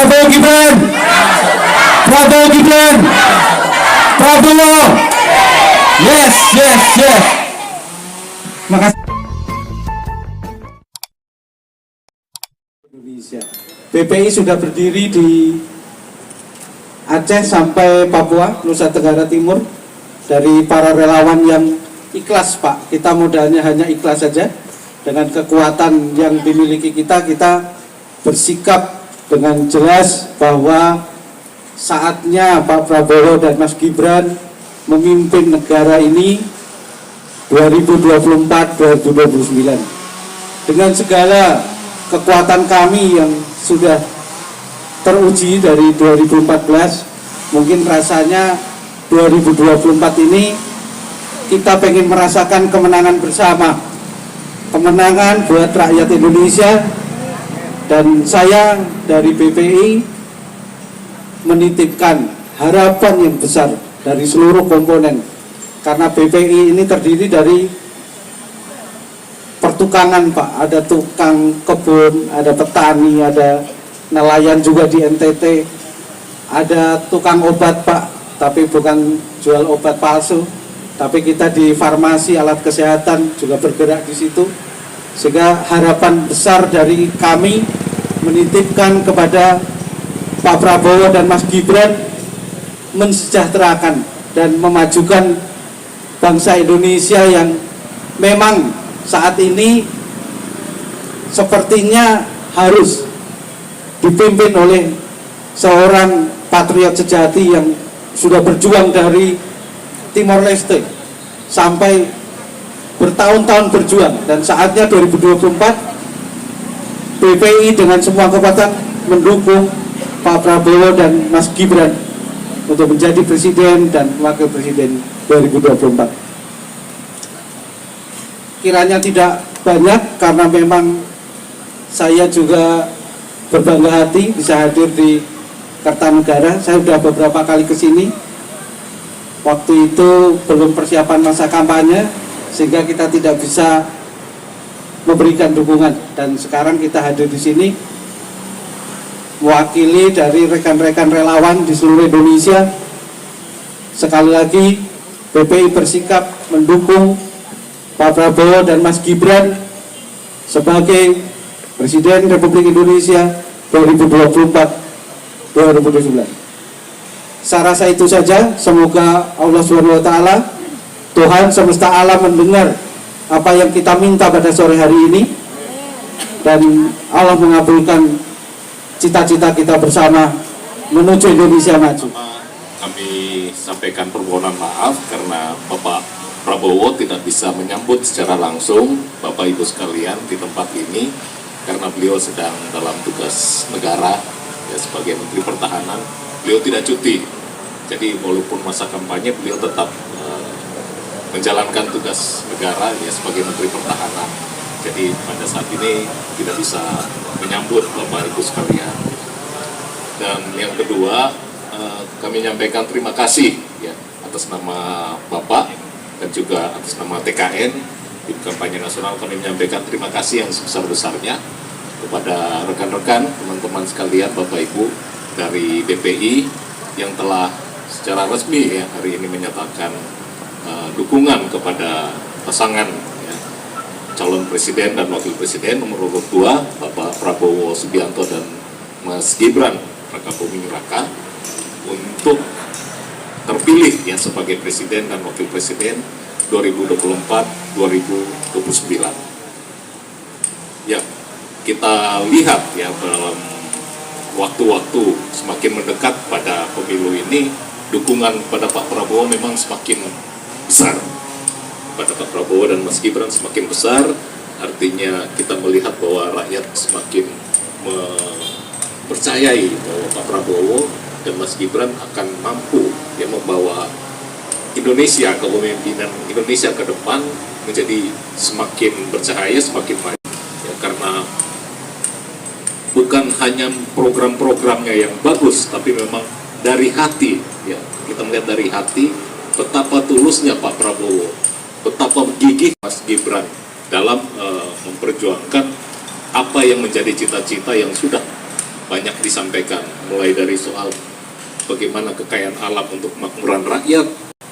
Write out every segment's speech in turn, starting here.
Prabowo Gibran, Prabowo Gibran, Prabowo. Yes, yes, yes. Makasih. Indonesia. BPI sudah berdiri di Aceh sampai Papua, Nusa Tenggara Timur, dari para relawan yang ikhlas, Pak. Kita modalnya hanya ikhlas saja. Dengan kekuatan yang dimiliki kita bersikap dengan jelas bahwa saatnya Pak Prabowo dan Mas Gibran memimpin negara ini 2024-2029 dengan segala kekuatan kami yang sudah teruji dari 2014. Mungkin rasanya 2024 ini kita pengen merasakan kemenangan bersama, kemenangan buat rakyat Indonesia. Dan saya dari BPI menitipkan harapan yang besar dari seluruh komponen, karena BPI ini terdiri dari pertukangan, Pak. Ada tukang kebun, ada petani, ada nelayan juga di NTT, ada tukang obat, Pak, tapi bukan jual obat palsu, tapi kita di farmasi alat kesehatan juga bergerak di situ. Sehingga harapan besar dari kami menitipkan kepada Pak Prabowo dan Mas Gibran mensejahterakan dan memajukan bangsa Indonesia yang memang saat ini sepertinya harus dipimpin oleh seorang patriot sejati yang sudah berjuang dari Timor Leste sampai bertahun-tahun berjuang, dan saatnya 2024 BPI dengan semua kekuatan mendukung Pak Prabowo dan Mas Gibran untuk menjadi presiden dan wakil presiden 2024. Kiranya tidak banyak karena memang saya juga berbangga hati bisa hadir di Kertanegara. Saya sudah beberapa kali ke sini. Waktu itu belum persiapan masa kampanye, sehingga kita tidak bisa memberikan dukungan, dan sekarang kita hadir di sini mewakili dari rekan-rekan relawan di seluruh Indonesia. Sekali lagi BPI bersikap mendukung Pak Prabowo dan Mas Gibran sebagai Presiden Republik Indonesia 2024-2029. Saya rasa itu saja. Semoga Allah SWT, Tuhan semesta alam, mendengar apa yang kita minta pada sore hari ini, dan Allah mengabulkan cita-cita kita bersama menuju Indonesia maju. Kami sampaikan permohonan maaf karena Bapak Prabowo tidak bisa menyambut secara langsung Bapak Ibu sekalian di tempat ini karena beliau sedang dalam tugas negara ya, sebagai Menteri Pertahanan. Beliau tidak cuti, jadi walaupun masa kampanye beliau tetap menjalankan tugas negara ya sebagai Menteri Pertahanan. Jadi pada saat ini tidak bisa menyambut Bapak Ibu sekalian. Dan yang kedua, kami menyampaikan terima kasih ya atas nama Bapak dan juga atas nama TKN di kampanye nasional. Kami menyampaikan terima kasih yang sebesar-besarnya kepada rekan-rekan, teman-teman sekalian, Bapak Ibu dari BPI yang telah secara resmi ya hari ini menyatakan dukungan kepada pasangan ya, calon presiden dan wakil presiden nomor urut 2 Bapak Prabowo Subianto dan Mas Gibran Rakabuming Raka untuk terpilih ya sebagai presiden dan wakil presiden 2024-2029. Ya, kita lihat ya dalam waktu-waktu semakin mendekat pada pemilu ini, dukungan pada Pak Prabowo memang semakin besar. Pada Pak Prabowo dan Mas Gibran semakin besar, artinya kita melihat bahwa rakyat semakin percayai bahwa Pak Prabowo dan Mas Gibran akan mampu ya membawa Indonesia, kepemimpinan Indonesia ke depan menjadi semakin bercahaya, semakin maju ya, karena bukan hanya program-programnya yang bagus, tapi memang dari hati ya, kita melihat dari hati betapa tulusnya Pak Prabowo, betapa gigih Mas Gibran dalam memperjuangkan apa yang menjadi cita-cita yang sudah banyak disampaikan, mulai dari soal bagaimana kekayaan alam untuk makmuran rakyat,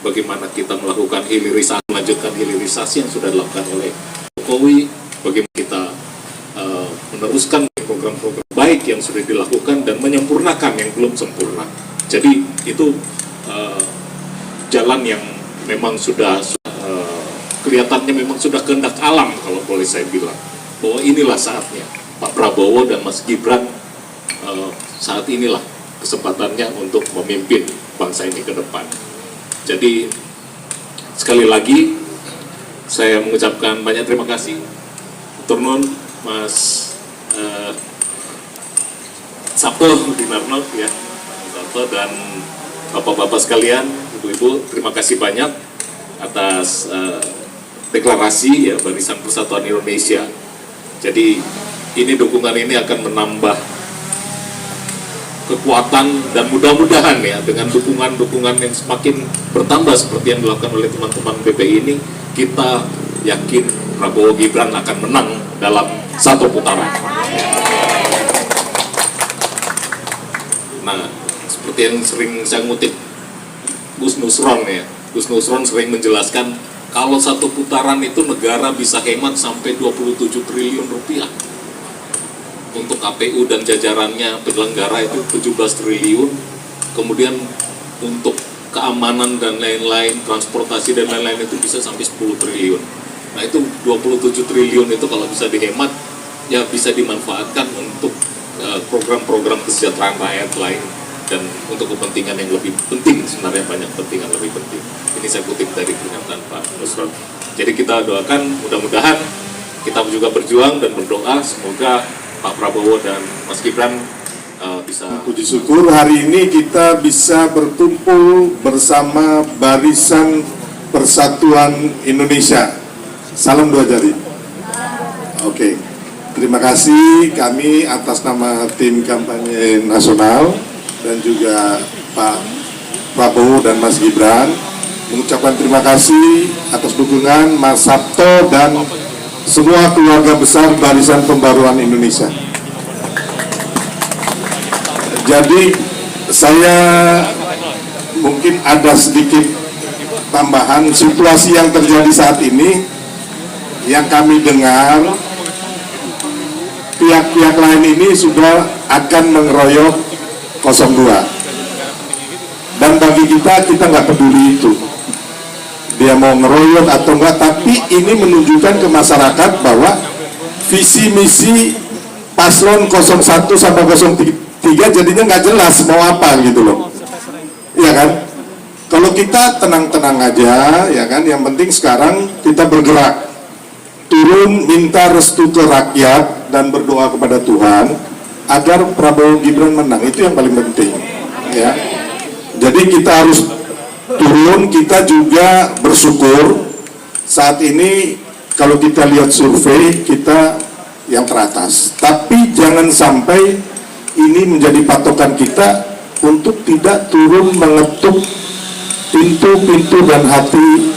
bagaimana kita melakukan hilirisasi, melanjutkan hilirisasi yang sudah dilakukan oleh Jokowi, bagaimana kita meneruskan program-program baik yang sudah dilakukan dan menyempurnakan yang belum sempurna. Jadi itu jalan yang memang sudah kelihatannya memang sudah kehendak alam, kalau boleh saya bilang, bahwa inilah saatnya Pak Prabowo dan Mas Gibran, saat inilah kesempatannya untuk memimpin bangsa ini ke depan. Jadi sekali lagi saya mengucapkan banyak terima kasih, Turnon, Mas Sabto Dinarno, ya, Sabto, dan bapak-bapak sekalian, ibu-ibu, terima kasih banyak atas deklarasi ya Barisan Persatuan Indonesia. Jadi ini dukungan ini akan menambah kekuatan dan mudah-mudahan ya dengan dukungan-dukungan yang semakin bertambah seperti yang dilakukan oleh teman-teman BPI ini, kita yakin Prabowo Gibran akan menang dalam satu putaran. Nah, seperti yang sering saya ngutip Gus Nusron ya, Gus Nusron sering menjelaskan kalau satu putaran itu negara bisa hemat sampai 27 triliun rupiah. Untuk KPU dan jajarannya penyelenggara itu 17 triliun, kemudian untuk keamanan dan lain-lain, transportasi dan lain-lain itu bisa sampai 10 triliun. Nah itu 27 triliun itu kalau bisa dihemat, ya bisa dimanfaatkan untuk program-program kesejahteraan rakyat lain dan untuk kepentingan yang lebih penting, sebenarnya banyak kepentingan lebih penting. Ini saya kutip dari pernyataan Pak Nusron. Jadi kita doakan mudah-mudahan kita juga berjuang dan berdoa semoga Pak Prabowo dan Mas Gibran bisa. Puji syukur hari ini kita bisa berkumpul bersama Barisan Persatuan Indonesia. Salam dua jari. Oke, terima kasih kami atas nama tim kampanye nasional dan juga Pak Prabowo dan Mas Gibran mengucapkan terima kasih atas dukungan Mas Sabto dan semua keluarga besar Barisan Pembaruan Indonesia. Jadi saya mungkin ada sedikit tambahan situasi yang terjadi saat ini yang kami dengar pihak-pihak lain ini sudah akan mengeroyok 02 dan bagi kita nggak peduli itu dia mau ngeroyok atau enggak, tapi ini menunjukkan ke masyarakat bahwa visi misi paslon 01 sampai 03 jadinya nggak jelas mau apa gitu loh, ya kan? Kalau kita tenang-tenang aja, ya kan? Yang penting sekarang kita bergerak, turun minta restu ke rakyat dan berdoa kepada Tuhan agar Prabowo Gibran menang, itu yang paling penting, ya. Jadi kita harus turun, kita juga bersyukur saat ini kalau kita lihat survei kita yang teratas, tapi jangan sampai ini menjadi patokan kita untuk tidak turun mengetuk pintu-pintu dan hati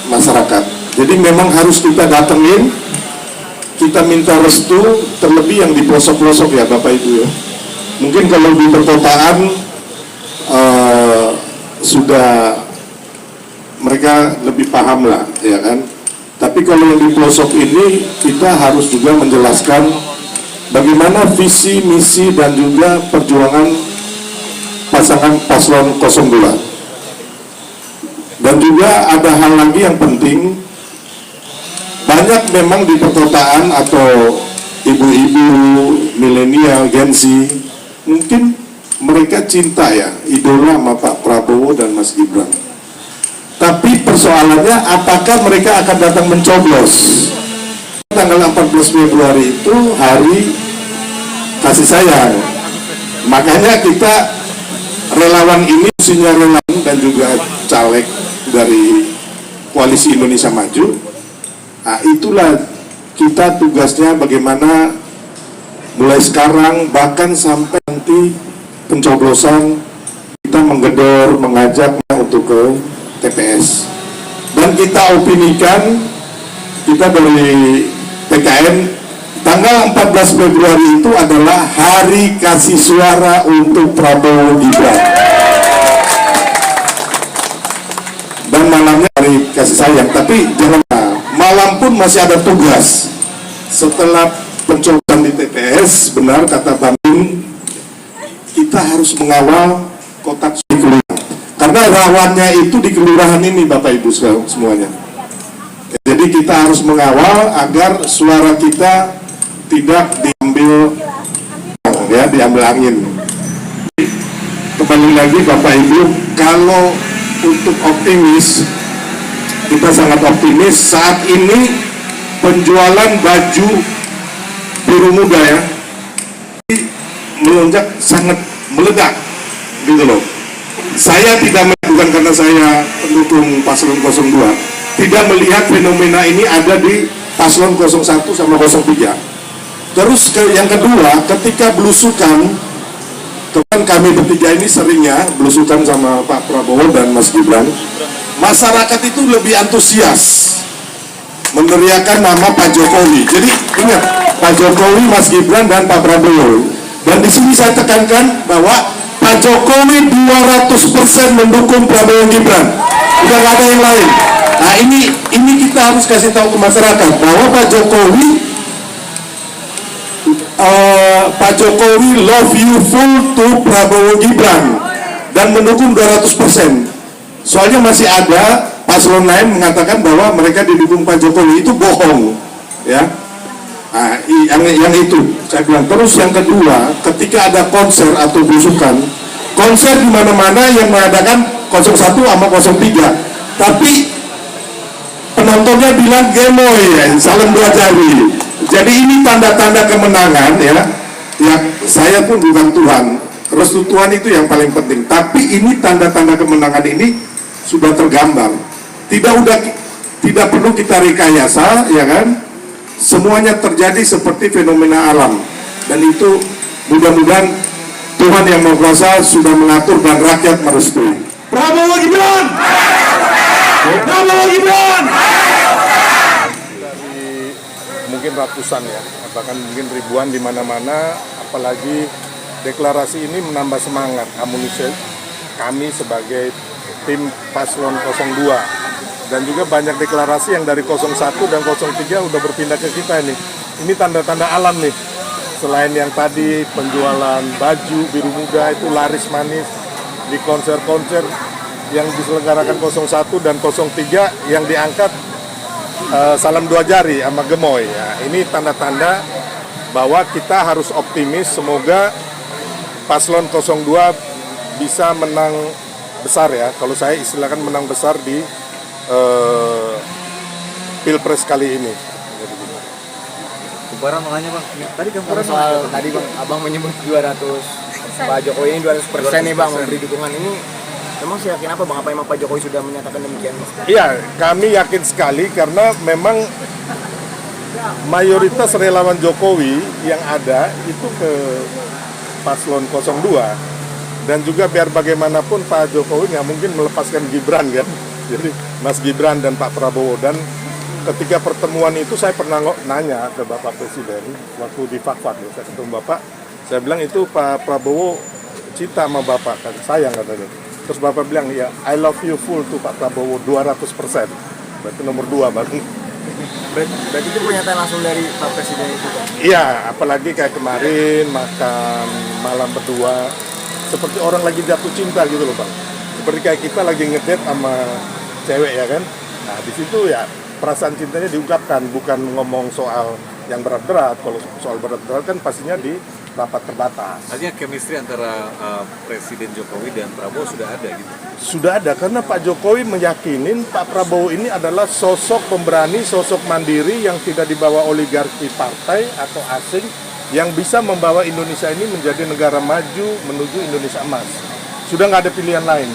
masyarakat. Jadi memang harus kita datengin, kita minta restu, terlebih yang di pelosok-pelosok ya Bapak Ibu ya. Mungkin kalau di perkotaan sudah mereka lebih paham lah, ya kan. Tapi kalau yang di pelosok ini kita harus juga menjelaskan bagaimana visi, misi dan juga perjuangan pasangan paslon 02. Dan juga ada hal lagi yang penting, banyak memang di perkotaan atau ibu-ibu milenial Gen Z mungkin mereka cinta ya idola sama Pak Prabowo dan Mas Gibran. Tapi persoalannya apakah mereka akan datang mencoblos? Tanggal 14 Februari itu hari kasih sayang. Makanya kita relawan ini usinya relawan dan juga caleg dari Koalisi Indonesia Maju. Nah, itulah kita tugasnya bagaimana mulai sekarang bahkan sampai nanti pencoblosan kita menggedor, mengajak untuk ke TPS. Dan kita opinikan, kita dari PKN tanggal 14 Februari itu adalah hari kasih suara untuk Prabowo Gibran. Dan malamnya hari kasih sayang, tapi jangan malam pun masih ada tugas. Setelah pencoblosan di TPS, benar kata Bang Bin, kita harus mengawal kotak suara kelurahan. Karena rawannya itu di kelurahan ini, Bapak Ibu semuanya. Jadi kita harus mengawal agar suara kita tidak diambil angin. Kembali lagi Bapak Ibu, kalau untuk optimis, kita sangat optimis saat ini penjualan baju biru muda ya melonjak sangat meledak gitu loh. Saya tidak bukan karena saya pendukung paslon 02, tidak melihat fenomena ini ada di paslon 01 sama 03. Terus yang kedua, ketika belusukan, kan kami bertiga ini seringnya belusukan sama Pak Prabowo dan Mas Gibran, masyarakat itu lebih antusias meneriakan nama Pak Jokowi. Jadi ingat, Pak Jokowi, Mas Gibran, dan Pak Prabowo. Dan di sini saya tekankan bahwa Pak Jokowi 200% mendukung Prabowo Gibran. Udah gak ada yang lain. Nah ini kita harus kasih tahu ke masyarakat bahwa Pak Jokowi love you full to Prabowo Gibran dan mendukung 200%. Soalnya masih ada paslon lain mengatakan bahwa mereka didukung Pak Jokowi, itu bohong, ya. Nah, yang itu saya bilang. Terus yang kedua, ketika ada konser atau belusukan, konser di mana-mana yang mengadakan 01 sama 03, tapi penontonnya bilang gemoy, ya, salam dua jari. Jadi ini tanda-tanda kemenangan ya. Ya, saya pun bukan Tuhan. Restu Tuhan itu yang paling penting. Tapi ini tanda-tanda kemenangan ini sudah tergambar. Tidak perlu kita rekayasa, ya kan? Semuanya terjadi seperti fenomena alam. Dan itu mudah-mudahan Tuhan yang Maha Kuasa sudah mengatur dan rakyat merestui. Prabowo Gibran! Prabowo Gibran! Mungkin ratusan ya, bahkan mungkin ribuan di mana-mana, apalagi deklarasi ini menambah semangat amunisi kami sebagai tim paslon 02, dan juga banyak deklarasi yang dari 01 dan 03 udah berpindah ke kita ini. Ini tanda-tanda alam nih. Selain yang tadi penjualan baju biru muda itu laris manis di konser-konser yang diselenggarakan 01 dan 03 yang diangkat salam dua jari sama gemoy ya. Ini tanda-tanda bahwa kita harus optimis, semoga paslon 02 bisa menang besar ya. Kalau saya istilahkan menang besar di Pilpres kali ini. Kumparan makanya Bang, tadi Kumparan soal tadi Bang, Abang menyebut 200, Pak Jokowi ini 200% nih Bang memberi dukungan ini. Memang saya yakin apa Bang, apa emang Pak Jokowi sudah menyatakan demikian? Iya, kami yakin sekali karena memang mayoritas relawan Jokowi yang ada itu ke paslon 02, dan juga biar bagaimanapun Pak Jokowi nggak mungkin melepaskan Gibran kan, jadi Mas Gibran dan Pak Prabowo. Dan ketika pertemuan itu saya pernah nanya ke Bapak Presiden waktu di Fakfak, saya ketemu Bapak, saya bilang itu Pak Prabowo cinta sama Bapak, kan sayang katanya. Terus Bapak bilang, ya I love you full to Pak Prabowo 200%. Berarti nomor 2 Bang. Berarti itu pernyataan langsung dari Pak Presiden itu Bang? Iya, apalagi kayak kemarin makan malam berdua, seperti orang lagi jatuh cinta gitu loh Bang. Seperti kayak kita lagi ngedate sama cewek ya kan. Nah di situ ya perasaan cintanya diungkapkan, bukan ngomong soal yang berat-berat. Kalau soal berat-berat kan pastinya di rapat terbatas. Artinya chemistry antara Presiden Jokowi dan Prabowo sudah ada gitu? Sudah ada, karena Pak Jokowi meyakinin Pak Prabowo ini adalah sosok pemberani, sosok mandiri yang tidak dibawa oligarki partai atau asing, yang bisa membawa Indonesia ini menjadi negara maju menuju Indonesia emas. Sudah nggak ada pilihan lain.